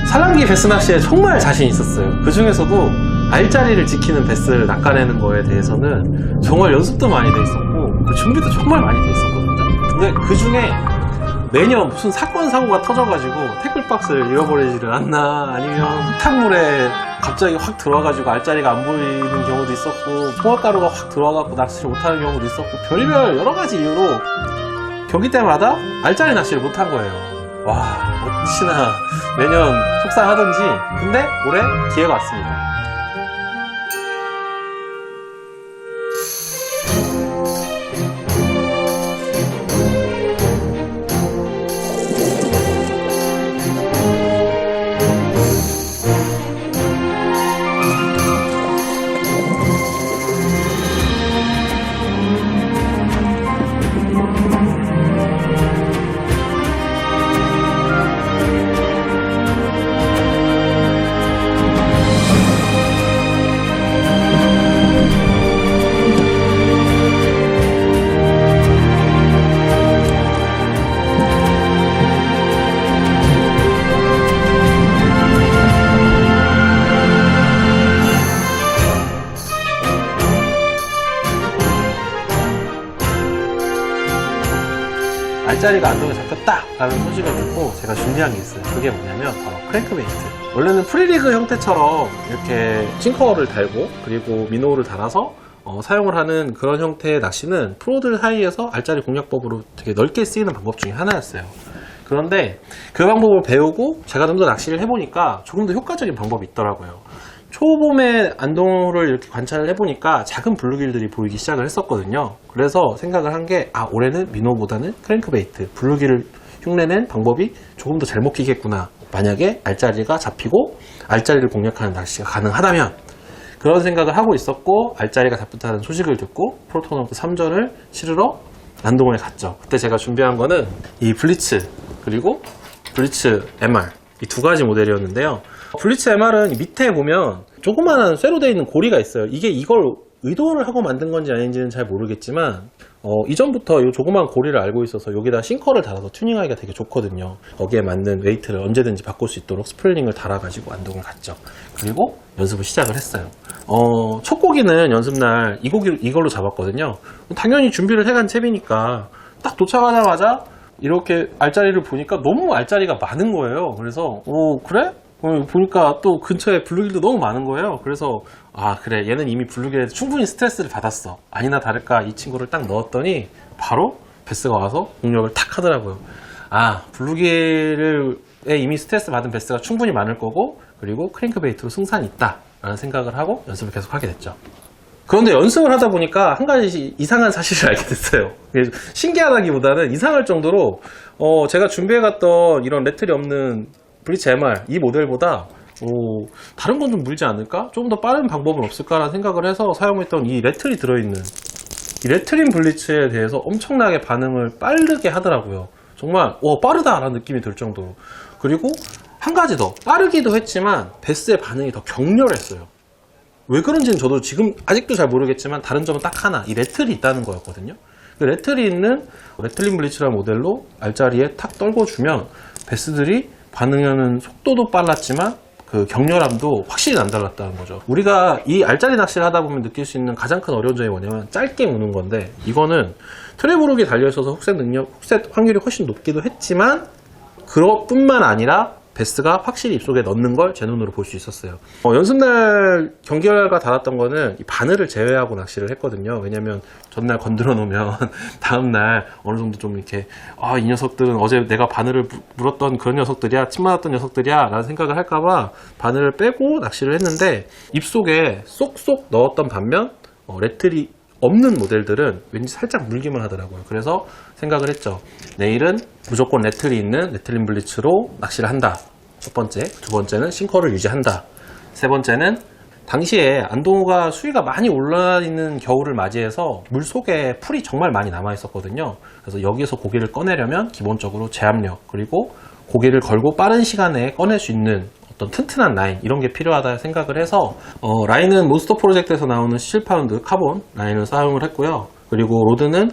산란기 베스 낚시에 정말 자신 있었어요. 그 중에서도 알짜리를 지키는 베스를 낚아내는 거에 대해서는 정말 연습도 많이 돼 있었고 그 준비도 정말 많이 돼 있었거든요. 근데 그 중에 매년 무슨 사건 사고가 터져가지고 태클박스를 잃어버리지를 않나, 아니면 흙탕물에 갑자기 확 들어와가지고 알짜리가 안 보이는 경우도 있었고, 홍합가루가 확 들어와갖고 낚시를 못하는 경우도 있었고, 별의별 여러가지 이유로 경기 때마다 알짜리 낚시를 못한 거예요. 와, 어찌나 매년 속상하던지. 근데 올해 기회가 왔습니다. 알짜리가 안동에 잡혔다 라는 소식을 듣고 제가 준비한 게 있어요. 그게 뭐냐면 바로 크랭크베이트. 원래는 프리리그 형태처럼 이렇게 싱커를 달고 그리고 미노를 달아서 사용을 하는 그런 형태의 낚시는 프로들 사이에서 알짜리 공략법으로 되게 넓게 쓰이는 방법 중에 하나였어요. 그런데 그 방법을 배우고 제가 좀 더 낚시를 해보니까 조금 더 효과적인 방법이 있더라고요. 초봄에 안동호를 이렇게 관찰을 해보니까 작은 블루길들이 보이기 시작을 했었거든요. 그래서 생각을 한 게, 아, 올해는 미노보다는 크랭크베이트, 블루길을 흉내낸 방법이 조금 더 잘 먹히겠구나. 만약에 알짜리가 잡히고 알짜리를 공략하는 낚시가 가능하다면, 그런 생각을 하고 있었고, 알짜리가 잡혔다는 소식을 듣고 프로토너먼트 3전을 치르러 안동호에 갔죠. 그때 제가 준비한 거는 이 블리츠 그리고 블리츠 MR, 이 두 가지 모델이었는데요. 블리츠 MR은 밑에 보면 조그마한 쇠로 되어 있는 고리가 있어요. 이게 이걸 의도를 하고 만든 건지 아닌지는 잘 모르겠지만 이전부터 이 조그마한 고리를 알고 있어서 여기다 싱커를 달아서 튜닝하기가 되게 좋거든요. 거기에 맞는 웨이트를 언제든지 바꿀 수 있도록 스프링을 달아가지고 안동을 갔죠. 그리고 연습을 시작을 했어요. 첫 고기는 연습날 이걸로 잡았거든요. 당연히 준비를 해간 채비니까 딱 도착하자마자 이렇게 알짜리를 보니까 너무 알짜리가 많은 거예요. 그래서 그래? 보니까 또 근처에 블루길도 너무 많은 거예요. 그래서 아, 그래, 얘는 이미 블루길에서 충분히 스트레스를 받았어. 아니나 다를까 이 친구를 딱 넣었더니 바로 베스가 와서 공격을 탁 하더라고요. 아, 블루길에 이미 스트레스 받은 베스가 충분히 많을 거고, 그리고 크랭크베이트로 승산이 있다 라는 생각을 하고 연습을 계속 하게 됐죠. 그런데 연습을 하다 보니까 한 가지 이상한 사실을 알게 됐어요. 신기하다기보다는 이상할 정도로 제가 준비해갔던 이런 레틀이 없는 블리츠 MR 이 모델보다 다른 건 좀 물지 않을까? 조금 더 빠른 방법은 없을까라는 생각을 해서 사용했던 이 레틀이 들어있는 이 레트린 블리츠에 대해서 엄청나게 반응을 빠르게 하더라고요. 정말 빠르다라는 느낌이 들 정도로. 그리고 한 가지 더, 빠르기도 했지만 베스의 반응이 더 격렬했어요. 왜 그런지는 저도 지금 아직도 잘 모르겠지만 다른 점은 딱 하나, 이 레틀이 있다는 거였거든요. 그 레틀이 있는 레틀린 블리츠라는 모델로 알짜리에 탁 떨궈주면 베스들이 반응하는 속도도 빨랐지만 그 격렬함도 확실히 남달랐다는 거죠. 우리가 이 알짜리 낚시를 하다 보면 느낄 수 있는 가장 큰 어려운 점이 뭐냐면 짧게 무는 건데, 이거는 트랩브룩이 달려있어서 훅셋 확률이 훨씬 높기도 했지만 그것뿐만 아니라 베스가 확실히 입속에 넣는 걸 제 눈으로 볼 수 있었어요. 연습날 경기가 달았던 거는 이 바늘을 제외하고 낚시를 했거든요. 왜냐면 전날 건드려 놓으면 다음날 어느 정도 좀 이렇게 이 녀석들은 어제 내가 바늘을 물었던 그런 녀석들이야, 침 맞았던 녀석들이야 라는 생각을 할까봐 바늘을 빼고 낚시를 했는데, 입속에 쏙쏙 넣었던 반면 레틀이 없는 모델들은 왠지 살짝 물기만 하더라고요. 그래서 생각을 했죠. 내일은 무조건 레틀이 있는 레틀린 블리츠로 낚시를 한다. 첫 번째. 두 번째는 싱커를 유지한다. 세 번째는 당시에 안동호가 수위가 많이 올라있는 겨울을 맞이해서 물속에 풀이 정말 많이 남아 있었거든요. 그래서 여기에서 고기를 꺼내려면 기본적으로 제압력, 그리고 고기를 걸고 빠른 시간에 꺼낼 수 있는 어떤 튼튼한 라인, 이런 게 필요하다 생각을 해서 라인은 몬스터 프로젝트에서 나오는 17파운드 카본 라인을 사용을 했고요. 그리고 로드는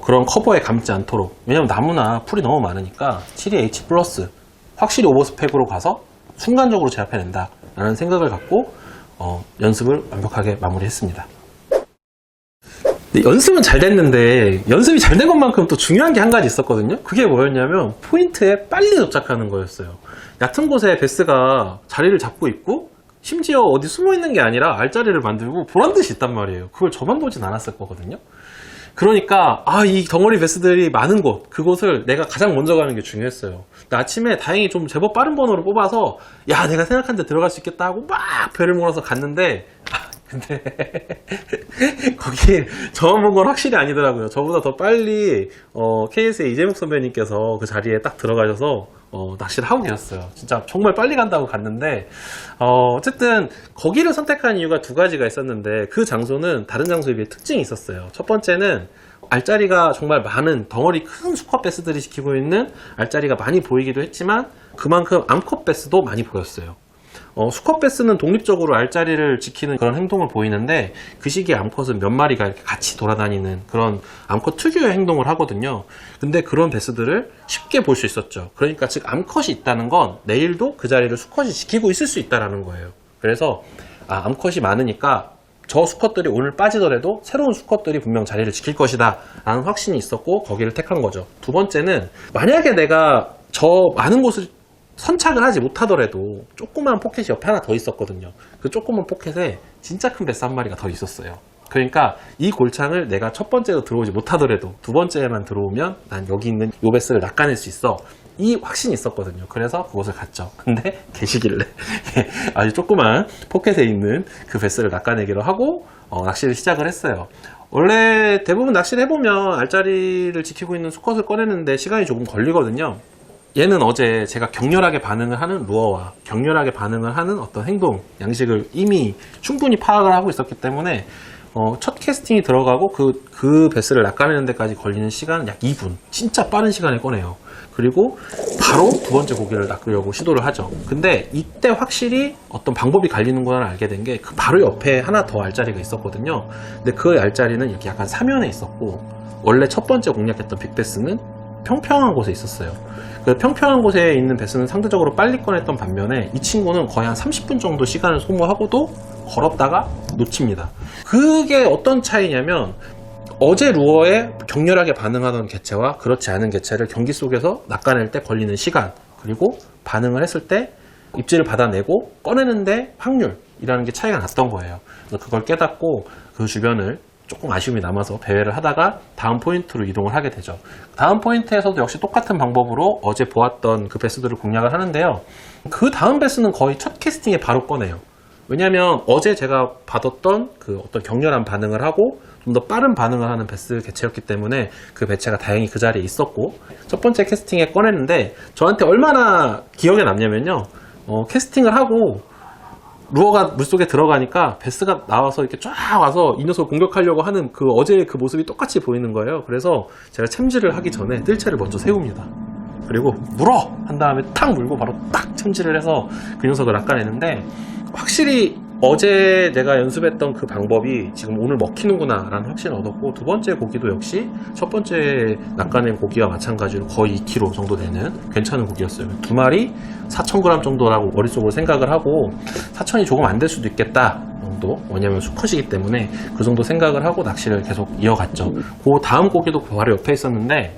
그런 커버에 감지 않도록, 왜냐면 나무나 풀이 너무 많으니까 72H 플러스 확실히 오버스펙으로 가서 순간적으로 제압해낸다 라는 생각을 갖고 연습을 완벽하게 마무리했습니다. 연습은 잘 됐는데 연습이 잘 된 것만큼 또 중요한 게 한 가지 있었거든요. 그게 뭐였냐면 포인트에 빨리 도착하는 거였어요. 얕은 곳에 베스가 자리를 잡고 있고 심지어 어디 숨어 있는 게 아니라 알자리를 만들고 보란 듯이 있단 말이에요. 그걸 저만 보진 않았을 거거든요. 그러니까 이 덩어리 베스들이 많은 곳, 그곳을 내가 가장 먼저 가는 게 중요했어요. 근데 아침에 다행히 좀 제법 빠른 번호를 뽑아서 야, 내가 생각한 데 들어갈 수 있겠다 하고 막 배를 몰아서 갔는데 근데 거기 저만 본 건 확실히 아니더라고요. 저보다 더 빨리 KS의 이재묵 선배님께서 그 자리에 딱 들어가셔서 낚시를 하고 계셨어요. 진짜 정말 빨리 간다고 갔는데 어쨌든 거기를 선택한 이유가 두 가지가 있었는데 그 장소는 다른 장소에 비해 특징이 있었어요. 첫 번째는 알자리가 정말 많은 덩어리 큰 수컷 베스들이 지키고 있는 알자리가 많이 보이기도 했지만 그만큼 암컷 베스도 많이 보였어요. 수컷 베스는 독립적으로 알자리를 지키는 그런 행동을 보이는데 그 시기에 암컷은 몇 마리가 이렇게 같이 돌아다니는 그런 암컷 특유의 행동을 하거든요. 근데 그런 베스들을 쉽게 볼 수 있었죠. 그러니까 즉 암컷이 있다는 건 내일도 그 자리를 수컷이 지키고 있을 수 있다는 거예요. 그래서 암컷이 많으니까 저 수컷들이 오늘 빠지더라도 새로운 수컷들이 분명 자리를 지킬 것이다 라는 확신이 있었고 거기를 택한 거죠. 두 번째는 만약에 내가 저 많은 곳을 선착을 하지 못하더라도 조그만 포켓이 옆에 하나 더 있었거든요. 그 조그만 포켓에 진짜 큰 베스 한 마리가 더 있었어요. 그러니까 이 골창을 내가 첫 번째로 들어오지 못하더라도 두 번째에만 들어오면 난 여기 있는 요 베스를 낚아낼 수 있어. 이 확신이 있었거든요. 그래서 그곳을 갔죠. 근데 계시길래 아주 조그만 포켓에 있는 그 베스를 낚아내기로 하고 낚시를 시작을 했어요. 원래 대부분 낚시를 해보면 알자리를 지키고 있는 수컷을 꺼내는데 시간이 조금 걸리거든요. 얘는 어제 제가 격렬하게 반응을 하는 루어와 격렬하게 반응을 하는 어떤 행동, 양식을 이미 충분히 파악을 하고 있었기 때문에 첫 캐스팅이 들어가고 그 베스를 낚아내는 데까지 걸리는 시간은 약 2분. 진짜 빠른 시간에 꺼내요. 그리고 바로 두 번째 고기를 낚으려고 시도를 하죠. 근데 이때 확실히 어떤 방법이 갈리는구나를 알게 된 게 그 바로 옆에 하나 더 알자리가 있었거든요. 근데 그 알자리는 이렇게 약간 사면에 있었고 원래 첫 번째 공략했던 빅베스는 평평한 곳에 있었어요. 그 평평한 곳에 있는 베스는 상대적으로 빨리 꺼냈던 반면에 이 친구는 거의 한 30분 정도 시간을 소모하고도 걸었다가 놓칩니다. 그게 어떤 차이냐면 어제 루어에 격렬하게 반응하던 개체와 그렇지 않은 개체를 경기 속에서 낚아낼 때 걸리는 시간, 그리고 반응을 했을 때 입질을 받아내고 꺼내는데 확률이라는 게 차이가 났던 거예요. 그래서 그걸 깨닫고 그 주변을 조금 아쉬움이 남아서 배회를 하다가 다음 포인트로 이동을 하게 되죠. 다음 포인트에서도 역시 똑같은 방법으로 어제 보았던 그 베스들을 공략을 하는데요. 그 다음 베스는 거의 첫 캐스팅에 바로 꺼내요. 왜냐면 어제 제가 받았던 그 어떤 격렬한 반응을 하고 좀 더 빠른 반응을 하는 베스 개체였기 때문에 그 개체가 다행히 그 자리에 있었고 첫 번째 캐스팅에 꺼냈는데 저한테 얼마나 기억에 남냐면요. 캐스팅을 하고 루어가 물속에 들어가니까 베스가 나와서 이렇게 쫙 와서 이 녀석을 공격하려고 하는 그 어제의 그 모습이 똑같이 보이는 거예요. 그래서 제가 챔질을 하기 전에 뜰채를 먼저 세웁니다. 그리고 물어! 한 다음에 탁 물고 바로 딱 챔질을 해서 그 녀석을 낚아내는데 확실히 어제 내가 연습했던 그 방법이 지금 오늘 먹히는구나 라는 확신을 얻었고 두 번째 고기도 역시 첫 번째 낚아낸 고기와 마찬가지로 거의 2kg 정도 되는 괜찮은 고기였어요. 두 마리 4,000g 정도라고 머릿속으로 생각을 하고 4,000이 조금 안 될 수도 있겠다 정도, 왜냐면 수컷이기 때문에 그 정도 생각을 하고 낚시를 계속 이어갔죠. 그 다음 고기도 바로 옆에 있었는데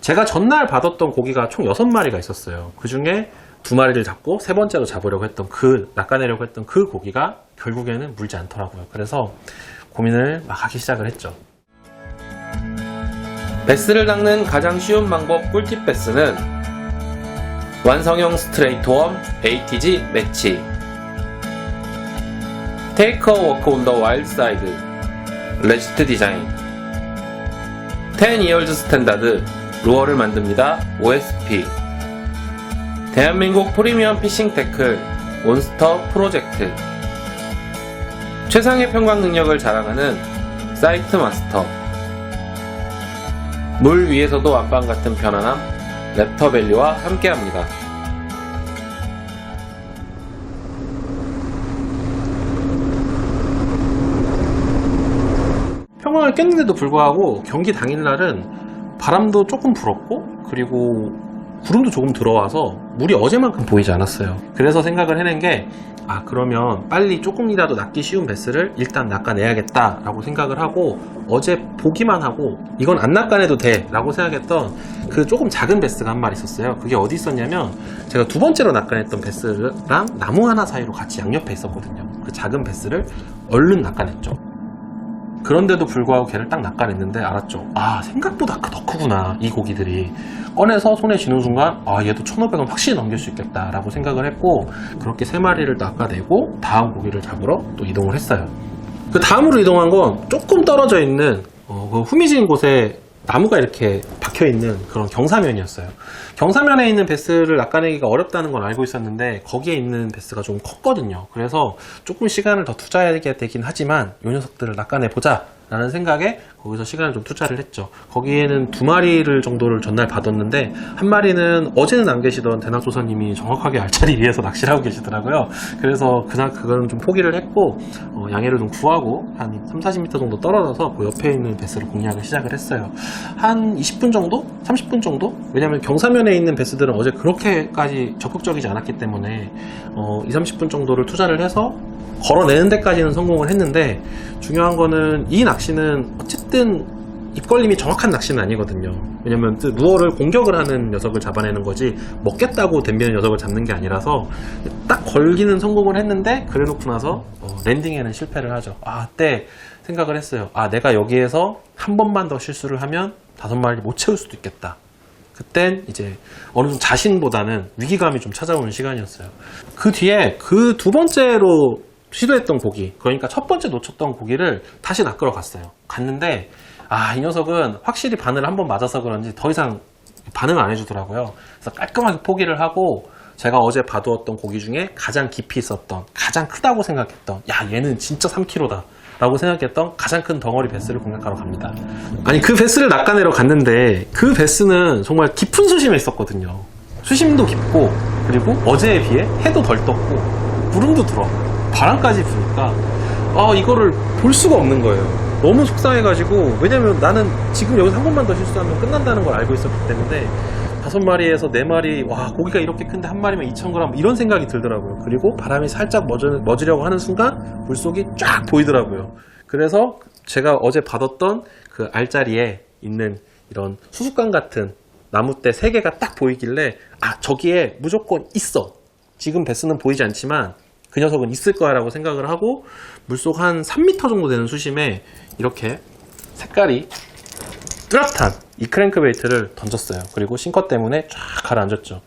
제가 전날 받았던 고기가 총 6마리가 있었어요. 그 중에 2마리를 잡고 세 번째로 잡으려고 했던 낚아내려고 했던 그 고기가 결국에는 물지 않더라고요. 그래서 고민을 막 하기 시작을 했죠. 베스를 낚는 가장 쉬운 방법 꿀팁 베스는 완성형 스트레이트 웜 ATG 매치, 테이크 어 워크 온 더 와일드 사이드 레지스트 디자인, 10 이어즈 스탠다드 루어를 만듭니다. OSP, 대한민국 프리미엄 피싱 태클 몬스터 프로젝트, 최상의 평광 능력을 자랑하는 사이트 마스터, 물 위에서도 안방 같은 편안함 랩터 밸리와 함께합니다. 평광을 깼는데도 불구하고 경기 당일날은 바람도 조금 불었고 그리고 구름도 조금 들어와서 물이 어제만큼 보이지 않았어요. 그래서 생각을 해낸 게 그러면 빨리 조금이라도 낚기 쉬운 베스를 일단 낚아내야겠다 라고 생각을 하고, 어제 보기만 하고 이건 안 낚아내도 돼 라고 생각했던 그 조금 작은 베스가 한 마리 있었어요. 그게 어디 있었냐면, 제가 두 번째로 낚아냈던 베스랑 나무 하나 사이로 같이 양옆에 있었거든요. 그 작은 베스를 얼른 낚아냈죠. 그런데도 불구하고 걔를 딱 낚아냈는데 알았죠. 생각보다 더 크구나, 이 고기들이. 꺼내서 손에 쥐는 순간 얘도 1,500원 확실히 넘길 수 있겠다 라고 생각을 했고, 그렇게 3마리를 낚아내고 다음 고기를 잡으러 또 이동을 했어요. 그 다음으로 이동한 건 조금 떨어져 있는 그 후미진 곳에 나무가 이렇게 박혀있는 그런 경사면이었어요. 경사면에 있는 베스를 낚아내기가 어렵다는 건 알고 있었는데, 거기에 있는 베스가 좀 컸거든요. 그래서 조금 시간을 더 투자해야 되긴 하지만 이 녀석들을 낚아내보자 라는 생각에 거기서 시간을 좀 투자를 했죠. 거기에는 2마리를 정도를 전날 받았는데, 한 마리는 어제는 안 계시던 대낙조사님이 정확하게 알짜리 위에서 낚시를 하고 계시더라고요. 그래서 그거는 좀 포기를 했고, 양해를 좀 구하고 한 30-40m 정도 떨어져서 그 옆에 있는 베스를 공략을 시작을 했어요. 한 20분 정도? 30분 정도? 왜냐면 경사면에 있는 베스들은 어제 그렇게까지 적극적이지 않았기 때문에 20-30분 정도를 투자를 해서 걸어내는 데까지는 성공을 했는데, 중요한 거는 이 낚시는 어쨌든 입걸림이 정확한 낚시는 아니거든요. 왜냐면 루어를 공격을 하는 녀석을 잡아내는 거지 먹겠다고 덤비는 녀석을 잡는 게 아니라서, 딱 걸기는 성공을 했는데 그래놓고 나서 랜딩에는 실패를 하죠. 그때 생각을 했어요. 내가 여기에서 한 번만 더 실수를 하면 5마리 못 채울 수도 있겠다. 그땐 이제 어느 정도 자신보다는 위기감이 좀 찾아오는 시간이었어요. 그 뒤에 그 두 번째로 시도했던 고기, 그러니까 첫 번째 놓쳤던 고기를 다시 낚으러 갔어요. 갔는데 이 녀석은 확실히 바늘 한번 맞아서 그런지 더 이상 반응을 안 해주더라고요. 그래서 깔끔하게 포기를 하고, 제가 어제 봐두었던 고기 중에 가장 깊이 있었던, 가장 크다고 생각했던, 얘는 진짜 3kg다 라고 생각했던 가장 큰 덩어리 베스를 공략하러 갑니다. 그 베스를 낚아내러 갔는데, 그 베스는 정말 깊은 수심에 있었거든요. 수심도 깊고, 그리고 어제에 비해 해도 덜 떴고 구름도 들어, 바람까지 부니까 이거를 볼 수가 없는 거예요. 너무 속상해가지고, 왜냐면 나는 지금 여기서 한 번만 더 실수하면 끝난다는 걸 알고 있었기 때문에 5마리에서 4마리, 고기가 이렇게 큰데 한 마리면 2,000g 이런 생각이 들더라고요. 그리고 바람이 살짝 멎으려고 하는 순간 물속이 쫙 보이더라고요. 그래서 제가 어제 받았던 그 알짜리에 있는 이런 수수깡 같은 나무대 3개가 딱 보이길래 저기에 무조건 있어, 지금 베스는 보이지 않지만 그 녀석은 있을 거야 라고 생각을 하고, 물속 한 3m 정도 되는 수심에 이렇게 색깔이 뚜렷한 이 크랭크베이트를 던졌어요. 그리고 싱커 때문에 쫙 가라앉았죠.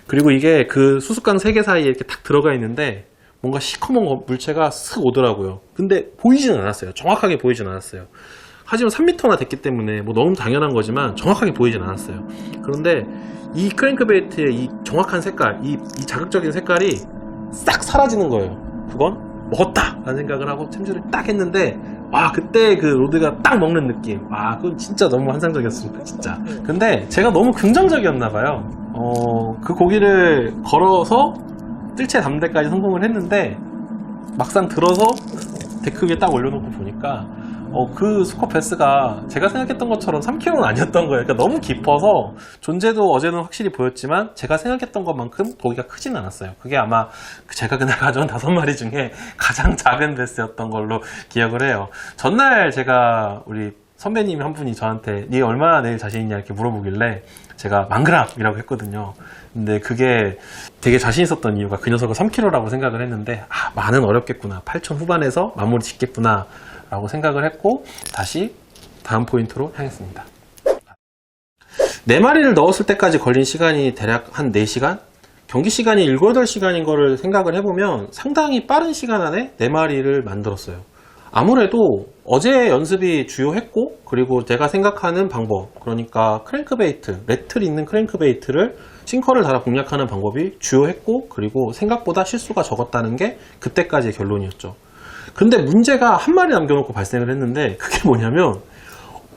그리고 이게 그 수수깡 3개 사이에 이렇게 딱 들어가 있는데 뭔가 시커먼 물체가 슥 오더라고요. 근데 보이지는 않았어요. 정확하게 보이진 않았어요. 하지만 3m나 됐기 때문에 너무 당연한 거지만 정확하게 보이진 않았어요. 그런데 이 크랭크베이트의 이 정확한 색깔, 이 자극적인 색깔이 싹 사라지는 거예요. 그건 먹었다 라는 생각을 하고 챔질을 딱 했는데, 그때 그 로드가 딱 먹는 느낌, 그건 진짜 너무 환상적이었습니다, 진짜. 근데 제가 너무 긍정적이었나 봐요. 그 고기를 걸어서 뜰채 담는 데까지 성공을 했는데, 막상 들어서 데크 위에 딱 올려놓고 보니까 그 수컷 베스가 제가 생각했던 것처럼 3kg는 아니었던 거예요. 그러니까 너무 깊어서 존재도 어제는 확실히 보였지만 제가 생각했던 것만큼 고기가 크진 않았어요. 그게 아마 제가 그날 가져온 5마리 중에 가장 작은 베스였던 걸로 기억을 해요. 전날 제가 우리 선배님 한 분이 저한테 니 얼마나 내일 자신 있냐 이렇게 물어보길래 제가 1000g이라고 했거든요. 근데 그게 되게 자신 있었던 이유가 그 녀석을 3kg라고 생각을 했는데, 많은 어렵겠구나, 8,000 후반에서 마무리 짓겠구나 라고 생각을 했고, 다시 다음 포인트로 향했습니다. 4마리를 넣었을 때까지 걸린 시간이 대략 한 4시간? 경기 시간이 7, 8시간인 거를 생각을 해보면 상당히 빠른 시간 안에 4마리를 만들었어요. 아무래도 어제 연습이 주요했고, 그리고 제가 생각하는 방법, 그러니까 크랭크베이트, 레틀 있는 크랭크베이트를 싱커를 달아 공략하는 방법이 주요했고, 그리고 생각보다 실수가 적었다는 게 그때까지의 결론이었죠. 근데 문제가 한 마리 남겨놓고 발생을 했는데, 그게 뭐냐면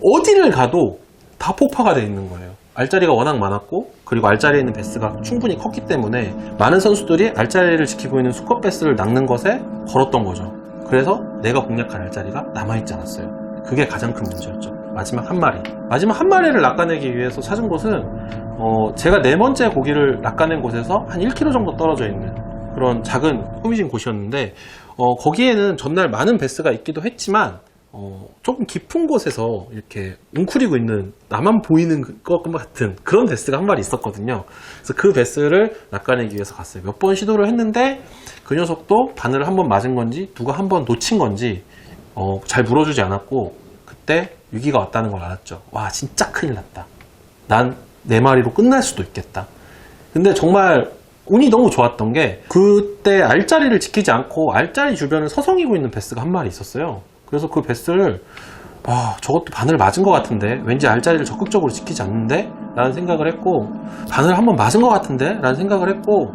어디를 가도 다 폭파가 돼 있는 거예요. 알짜리가 워낙 많았고, 그리고 알짜리에 있는 베스가 충분히 컸기 때문에 많은 선수들이 알짜리를 지키고 있는 수컷 베스를 낚는 것에 걸었던 거죠. 그래서 내가 공략한 알짜리가 남아있지 않았어요. 그게 가장 큰 문제였죠. 마지막 한 마리를 낚아내기 위해서 찾은 곳은 제가 네 번째 고기를 낚아낸 곳에서 한 1km 정도 떨어져 있는 그런 작은 후미진 곳이었는데, 거기에는 전날 많은 베스가 있기도 했지만, 조금 깊은 곳에서 이렇게 웅크리고 있는, 나만 보이는 것 같은 그런 베스가 한 마리 있었거든요. 그래서 그 베스를 낚아내기 위해서 갔어요. 몇 번 시도를 했는데 그 녀석도 바늘을 한 번 맞은 건지 누가 한 번 놓친 건지 잘 물어주지 않았고, 그때 위기가 왔다는 걸 알았죠. 와, 진짜 큰일 났다. 난 네 마리로 끝날 수도 있겠다. 근데 정말 운이 너무 좋았던 게, 그때 알자리를 지키지 않고 알자리 주변을 서성이고 있는 베스가 한 마리 있었어요. 그래서 그 베스를, 저것도 바늘 맞은 것 같은데, 왠지 알자리를 적극적으로 지키지 않는데? 라는 생각을 했고, 바늘 한번 맞은 것 같은데? 라는 생각을 했고,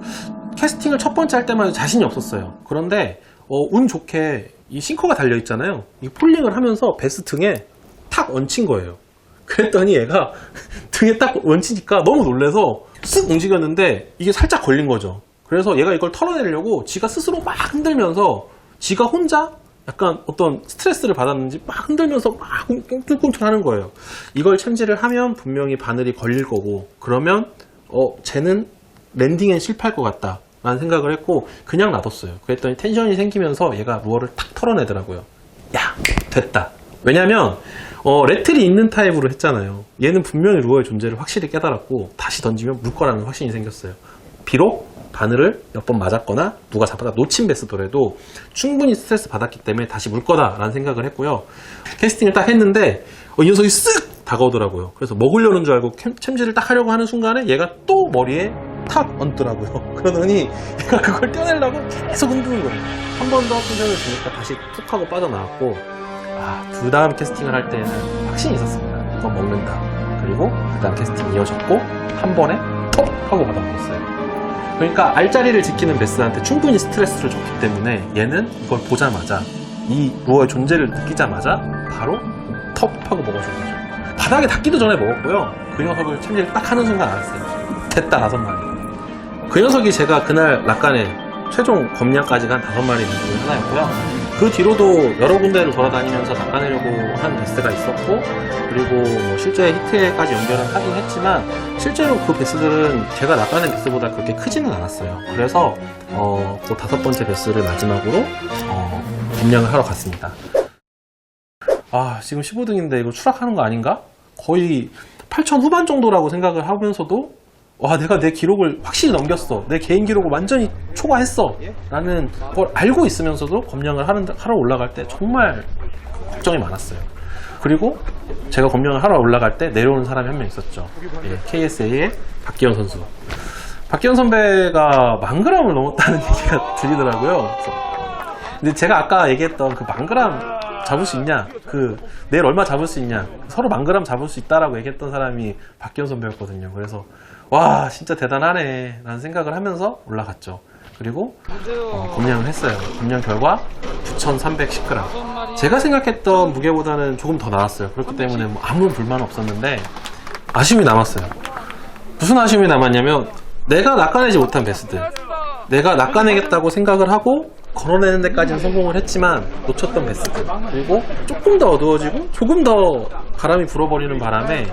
캐스팅을 첫 번째 할 때만 해도 자신이 없었어요. 그런데 운 좋게 이 싱커가 달려있잖아요. 이 폴링을 하면서 베스 등에 탁 얹힌 거예요. 그랬더니 얘가 등에 딱 얹히니까 너무 놀래서 쓱 움직였는데 이게 살짝 걸린 거죠. 그래서 얘가 이걸 털어내려고 지가 스스로 막 흔들면서, 지가 혼자 약간 어떤 스트레스를 받았는지 막 흔들면서 막 꿈틀꿈틀 하는 거예요. 이걸 참지를 하면 분명히 바늘이 걸릴 거고, 그러면 쟤는 랜딩엔 실패할 것 같다 라는 생각을 했고 그냥 놔뒀어요. 그랬더니 텐션이 생기면서 얘가 루어를 탁 털어내더라고요. 야, 됐다. 왜냐면 레틀이 있는 타입으로 했잖아요. 얘는 분명히 루어의 존재를 확실히 깨달았고 다시 던지면 물 거라는 확신이 생겼어요. 비록 바늘을 몇 번 맞았거나 누가 잡아다 놓친 베스더라도 충분히 스트레스 받았기 때문에 다시 물 거다 라는 생각을 했고요. 캐스팅을 딱 했는데 이 녀석이 쓱 다가오더라고요. 그래서 먹으려는 줄 알고 챔질을 딱 하려고 하는 순간에 얘가 또 머리에 탁 얹더라고요. 그러더니 얘가 그걸 떼내려고 계속 흔드는 거예요. 한 번 더 텐션을 주니까 다시 툭 하고 빠져나왔고, 그 다음 캐스팅을 할 때는 확신이 있었습니다. 이거 먹는다. 그리고 그 다음 캐스팅 이어졌고 한 번에 톡 하고 받아먹었어요. 그러니까 알자리를 지키는 베스한테 충분히 스트레스를 줬기 때문에 얘는 이걸 보자마자, 이 루어의 존재를 느끼자마자 바로 턱 하고 먹어준 거죠. 바닥에 닿기도 전에 먹었고요. 그 녀석을 챔질을 딱 하는 순간 알았어요. 됐다, 5마리. 그 녀석이 제가 그날 낚아낸 최종 검량까지가 한 5마리 중에 하나였고요. 그 뒤로도 여러 군데를 돌아다니면서 낚아내려고 한 베스가 있었고, 그리고 실제 히트에까지 연결은 하긴 했지만 실제로 그 베스들은 제가 낚아낸 베스보다 그렇게 크지는 않았어요. 그래서 그 5번째 베스를 마지막으로 검량을 하러 갔습니다. 지금 15등인데 이거 추락하는 거 아닌가? 거의 8천 후반 정도라고 생각을 하면서도 내가 내 기록을 확실히 넘겼어, 내 개인 기록을 완전히 초과했어 라는 걸 알고 있으면서도 검량을 하러 올라갈 때 정말 걱정이 많았어요. 그리고 제가 검량을 하러 올라갈 때 내려오는 사람이 한 명 있었죠. KSA의 박기현 선수. 박기현 선배가 10,000g을 넘었다는 얘기가 들리더라고요. 근데 제가 아까 얘기했던 그 10,000g 잡을 수 있냐, 내일 얼마 잡을 수 있냐, 서로 10,000g 잡을 수 있다라고 얘기했던 사람이 박기현 선배였거든요. 그래서 와, 진짜 대단하네 라는 생각을 하면서 올라갔죠. 그리고 검량을 했어요. 검량 결과 9,310g. 제가 생각했던 무게보다는 조금 더 나왔어요. 그렇기 때문에 아무 불만 없었는데 아쉬움이 남았어요. 무슨 아쉬움이 남았냐면, 내가 낚아내지 못한 베스들, 내가 낚아내겠다고 생각을 하고 걸어내는 데까지는 성공을 했지만 놓쳤던 베스들, 그리고 조금 더 어두워지고 조금 더 바람이 불어버리는 바람에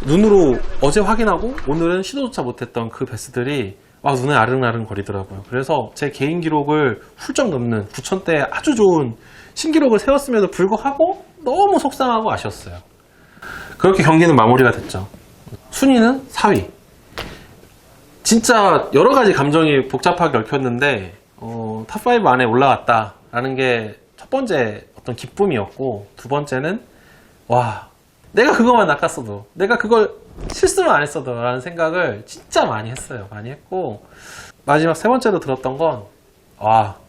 눈으로 어제 확인하고 오늘은 시도조차 못했던 그 베스들이 막 눈에 아른아른 거리더라고요. 그래서 제 개인 기록을 훌쩍 넘는 9,000대의 아주 좋은 신기록을 세웠음에도 불구하고 너무 속상하고 아쉬웠어요. 그렇게 경기는 마무리가 됐죠. 순위는 4위. 진짜 여러 가지 감정이 복잡하게 얽혔는데 탑5 안에 올라왔다라는 게 첫 번째 어떤 기쁨이었고, 두 번째는 내가 그거만 낚았어도, 내가 그걸 실수만 안 했어도 라는 생각을 진짜 많이 했어요. 많이 했고, 마지막 세 번째로 들었던 건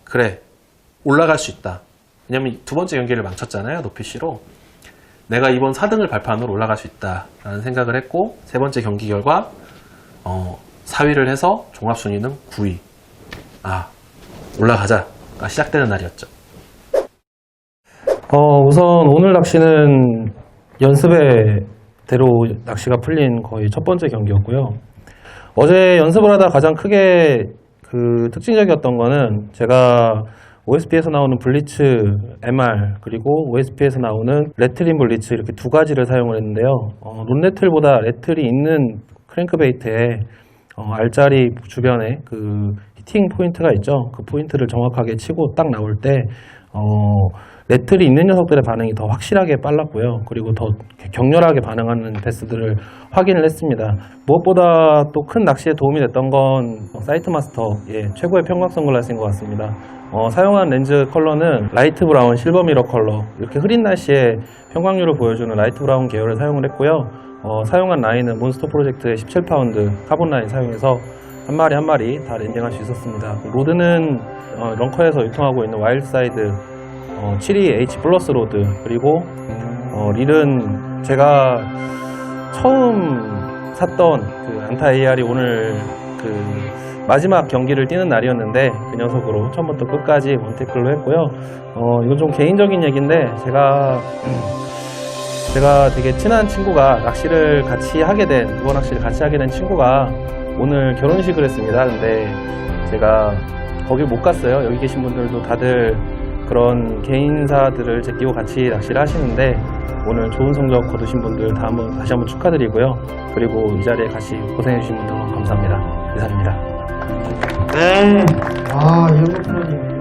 그래, 올라갈 수 있다. 왜냐면 두 번째 경기를 망쳤잖아요, 노피쉬로. 내가 이번 4등을 발판으로 올라갈 수 있다 라는 생각을 했고, 세 번째 경기 결과 4위를 해서 종합순위는 9위. 올라가자가 시작되는 날이었죠. 우선 오늘 낚시는 연습에대로 낚시가 풀린 거의 첫 번째 경기였고요. 어제 연습을 하다 가장 크게 특징적이었던 거는, 제가 OSP에서 나오는 블리츠 MR 그리고 OSP에서 나오는 레틀인 블리츠, 이렇게 두 가지를 사용을 했는데요. 론레틀보다 레틀이 있는 크랭크베이트에 알짜리 주변에 그 히팅 포인트가 있죠. 그 포인트를 정확하게 치고 딱 나올 때 레틀이 있는 녀석들의 반응이 더 확실하게 빨랐고요. 그리고 더 격렬하게 반응하는 베스들을 확인을 했습니다. 무엇보다 또 큰 낚시에 도움이 됐던 건 사이트마스터의 최고의 평광 선글라스인 것 같습니다. 사용한 렌즈 컬러는 라이트 브라운 실버 미러 컬러, 이렇게 흐린 날씨에 평광률을 보여주는 라이트 브라운 계열을 사용을 했고요. 사용한 라인은 몬스터 프로젝트의 17파운드 카본 라인 사용해서 한 마리 한 마리 다 랜딩할 수 있었습니다. 로드는 런커에서 유통하고 있는 와일드사이드 72H 플러스 로드, 그리고 릴은 제가 처음 샀던 그 안타 AR이 오늘 그 마지막 경기를 뛰는 날이었는데 그 녀석으로 처음부터 끝까지 원태클로 했고요. 이건 좀 개인적인 얘기인데 제가 되게 친한 친구가 낚시를 같이 하게 된, 두어 낚시를 같이 하게 된 친구가 오늘 결혼식을 했습니다. 근데 제가 거길 못 갔어요. 여기 계신 분들도 다들 그런 개인사들을 제끼고 같이 낚시를 하시는데 오늘 좋은 성적 거두신 분들 다시 한번 축하드리고요. 그리고 이 자리에 같이 고생해주신 분들 너무 감사합니다. 이상입니다. 아, 이현복 프로님.